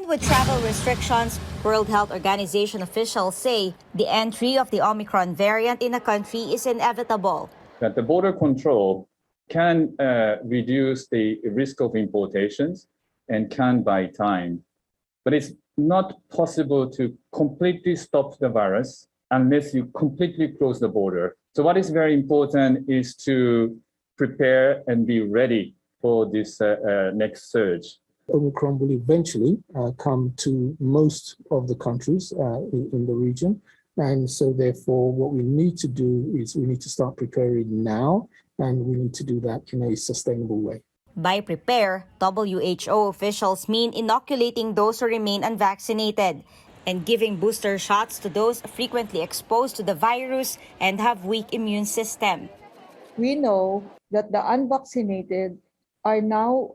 Even with travel restrictions, World Health Organization officials say the entry of the Omicron variant in the country is inevitable. That the border control can reduce the risk of importations and can buy time. But it's not possible to completely stop the virus unless you completely close the border. So what is very important is to prepare and be ready for this next surge. Omicron will eventually come to most of the countries in the region. And so therefore, what we need to do is we need to start preparing now, and we need to do that in a sustainable way. By prepare, WHO officials mean inoculating those who remain unvaccinated and giving booster shots to those frequently exposed to the virus and have weak immune system. We know that the unvaccinated are now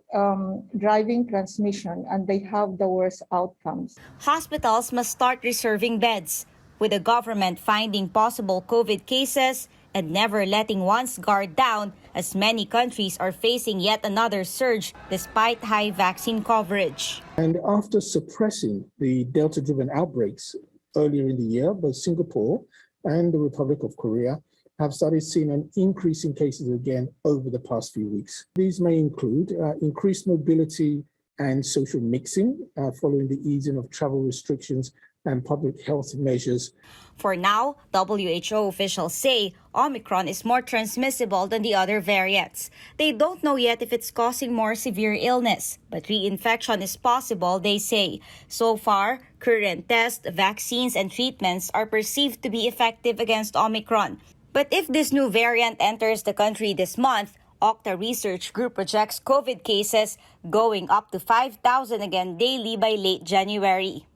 driving transmission, and they have the worst outcomes. Hospitals must start reserving beds, with the government finding possible COVID cases and never letting one's guard down, as many countries are facing yet another surge despite high vaccine coverage. And after suppressing the Delta-driven outbreaks earlier in the year, both Singapore and the Republic of Korea have started seeing an increase in cases again over the past few weeks. These may include increased mobility and social mixing following the easing of travel restrictions and public health measures. For now, WHO officials say Omicron is more transmissible than the other variants. They don't know yet if it's causing more severe illness, but reinfection is possible, they say. So far, current tests, vaccines, and treatments are perceived to be effective against Omicron. But if this new variant enters the country this month, Octa Research Group projects COVID cases going up to 5,000 again daily by late January.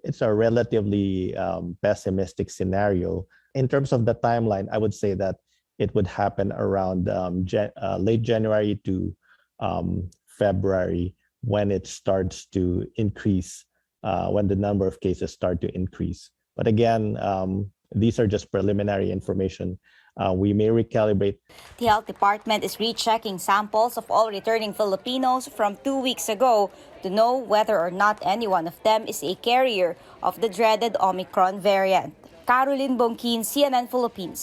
It's a relatively pessimistic scenario. In terms of the timeline, I would say that it would happen around late January to February, when it starts to increase, when the number of cases start to increase. But again, these are just preliminary information. We may recalibrate. The Health Department is rechecking samples of all returning Filipinos from 2 weeks ago to know whether or not any one of them is a carrier of the dreaded Omicron variant. Carolyn Bonquin, CNN Philippines.